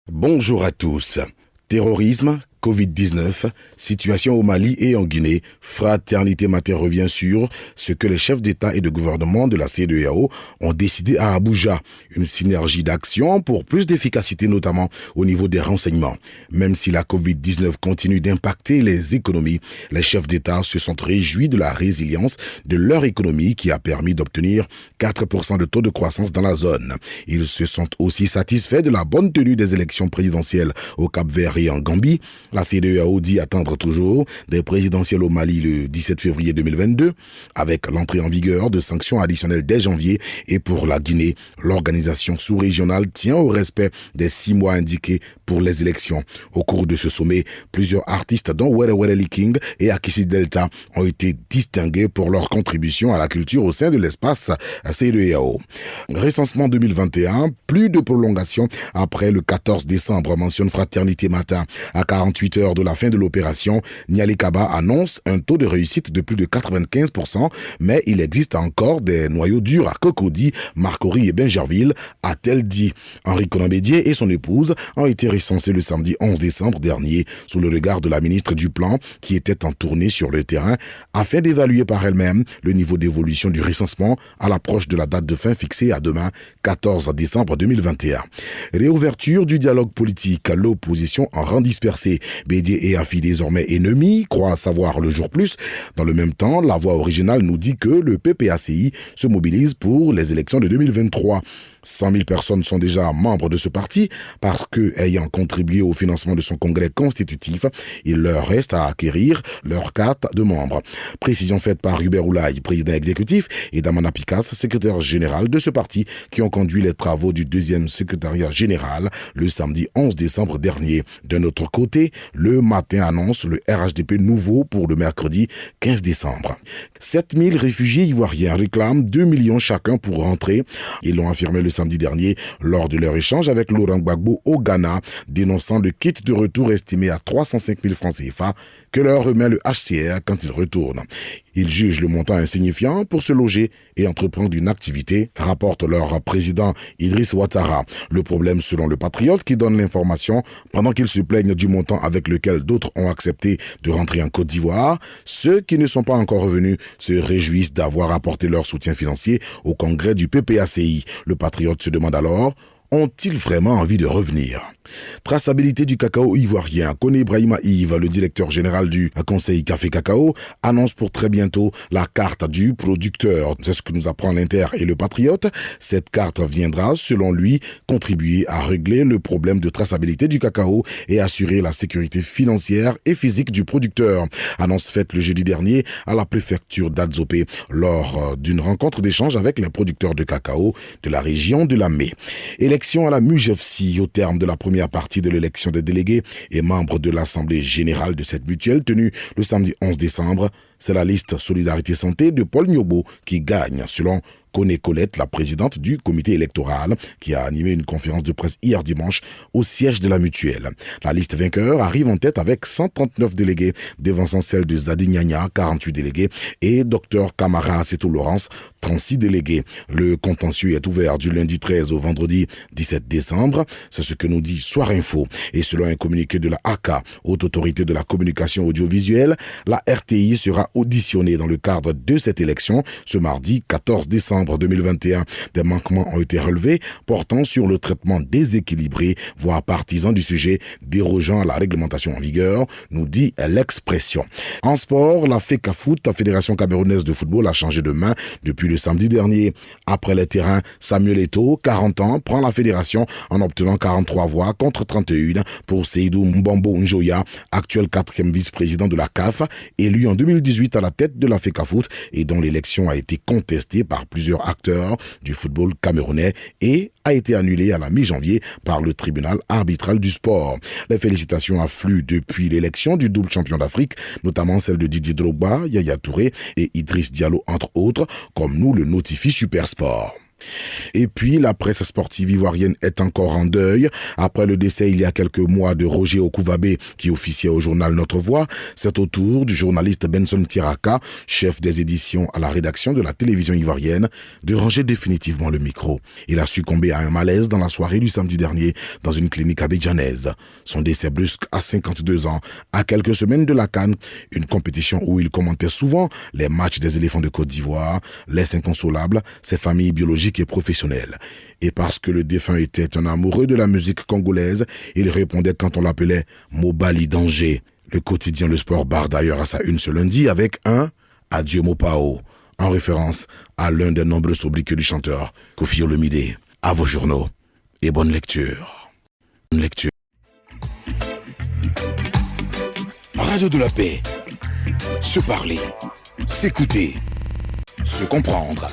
Bonjour à tous. Terrorisme, Covid-19, situation au Mali et en Guinée, Fraternité Matin revient sur ce que les chefs d'État et de gouvernement de la CEDEAO ont décidé à Abuja. Une synergie d'action pour plus d'efficacité, notamment au niveau des renseignements. Même si la Covid-19 continue d'impacter les économies, les chefs d'État se sont réjouis de la résilience de leur économie qui a permis d'obtenir 4% de taux de croissance dans la zone. Ils se sont aussi satisfaits de la bonne tenue des élections présidentielles au Cap-Vert et en Gambie. La CEDEAO dit attendre toujours des présidentielles au Mali le 17 février 2022, avec l'entrée en vigueur de sanctions additionnelles dès janvier. Et pour la Guinée, l'organisation sous-régionale tient au respect des 6 mois indiqués pour les élections. Au cours de ce sommet, plusieurs artistes dont Were Were Lee King et Akissi Delta ont été distingués pour leur contribution à la culture au sein de l'espace CEDEAO. Recensement 2021, plus de prolongation après le 14 décembre, mentionne Fraternité Matin. À 48 heures de la fin de l'opération, Niali Kaba annonce un taux de réussite de plus de 95%, mais il existe encore des noyaux durs à Cocody, Marcory et Bingerville, a-t-elle dit. Henri Konambédié et son épouse ont été recensés le samedi 11 décembre dernier sous le regard de la ministre du Plan qui était en tournée sur le terrain afin d'évaluer par elle-même le niveau d'évolution du recensement à l'approche de la date de fin fixée à demain, 14 décembre 2021. Réouverture du dialogue politique, l'opposition en rang dispersé. Bédié et Afi désormais ennemis, croient savoir le jour plus. Dans le même temps, la voix originale nous dit que le PPACI se mobilise pour les élections de 2023. 100 000 personnes sont déjà membres de ce parti parce que, ayant contribué au financement de son congrès constitutif, il leur reste à acquérir leur carte de membre. Précision faite par Hubert Oulaye, président exécutif, et Damana Pikas, secrétaire général de ce parti, qui ont conduit les travaux du deuxième secrétariat général le samedi 11 décembre dernier. D'un autre côté, le matin annonce le RHDP nouveau pour le mercredi 15 décembre. 7 000 réfugiés ivoiriens réclament 2 millions chacun pour rentrer. Ils l'ont affirmé le samedi dernier lors de leur échange avec Laurent Gbagbo au Ghana, dénonçant le kit de retour estimé à 305 000 francs CFA que leur remet le HCR quand ils retournent. Ils jugent le montant insignifiant pour se loger et entreprendre une activité, rapporte leur président Idriss Ouattara. Le problème, selon le Patriote qui donne l'information, pendant qu'ils se plaignent du montant avec lequel d'autres ont accepté de rentrer en Côte d'Ivoire, ceux qui ne sont pas encore revenus se réjouissent d'avoir apporté leur soutien financier au congrès du PPACI. Le Patriote se demande alors: ont-ils vraiment envie de revenir? Traçabilité du cacao ivoirien. Koné Brahima Yves, le directeur général du Conseil Café Cacao, annonce pour très bientôt la carte du producteur. C'est ce que nous apprend l'Inter et le Patriote. Cette carte viendra, selon lui, contribuer à régler le problème de traçabilité du cacao et assurer la sécurité financière et physique du producteur. Annonce faite le jeudi dernier à la préfecture d'Adzopé lors d'une rencontre d'échange avec les producteurs de cacao de la région de la Mé. Élection à la MUGEFSI au terme de la première partie de l'élection des délégués et membres de l'Assemblée générale de cette mutuelle tenue le samedi 11 décembre. C'est la liste Solidarité Santé de Paul Nyobo qui gagne, selon Koné Colette, la présidente du comité électoral, qui a animé une conférence de presse hier dimanche au siège de la mutuelle. La liste vainqueur arrive en tête avec 139 délégués, devançant celle de Zadi Nyanya, 48 délégués, et Dr Kamara Setou Laurence, 36 délégués. Le contentieux est ouvert du lundi 13 au vendredi 17 décembre. C'est ce que nous dit Soir Info. Et selon un communiqué de la ACA, Haute Autorité de la Communication Audiovisuelle, la RTI sera auditionnée dans le cadre de cette élection ce mardi 14 décembre 2021. Des manquements ont été relevés portant sur le traitement déséquilibré, voire partisan du sujet, dérogeant à la réglementation en vigueur, nous dit l'expression. En sport, la FECAFOOT, la Fédération camerounaise de football, a changé de main depuis le samedi dernier. Après les terrains, Samuel Eto'o, 40 ans, prend la fédération en obtenant 43 voix contre 31 pour Seydou Mbambo Njoya, actuel 4e vice-président de la CAF, élu en 2018 à la tête de la FECAFOOT et dont l'élection a été contestée par plusieurs acteurs du football camerounais et a été annulée à la mi-janvier par le tribunal arbitral du sport. Les félicitations affluent depuis l'élection du double champion d'Afrique, notamment celle de Didier Drogba, Yaya Touré et Idriss Diallo entre autres, comme nous le notifie Supersport. Et puis, la presse sportive ivoirienne est encore en deuil. Après le décès il y a quelques mois de Roger Okouvabe, qui officiait au journal Notre Voix, c'est au tour du journaliste Benson Tiraka, chef des éditions à la rédaction de la télévision ivoirienne, de ranger définitivement le micro. Il a succombé à un malaise dans la soirée du samedi dernier dans une clinique abidjanaise. Son décès brusque à 52 ans, à quelques semaines de la CAN, une compétition où il commentait souvent les matchs des éléphants de Côte d'Ivoire, laisse inconsolable ses familles biologiques et professionnelles. Et parce que le défunt était un amoureux de la musique congolaise, il répondait quand on l'appelait Mobali Danger. Le quotidien Le Sport barre d'ailleurs à sa une ce lundi avec un Adieu Mopao, en référence à l'un des nombreux sobriquets du chanteur Koffi Olomide. À vos journaux et bonne lecture. Bonne lecture. Radio de la paix. Se parler, s'écouter, se comprendre.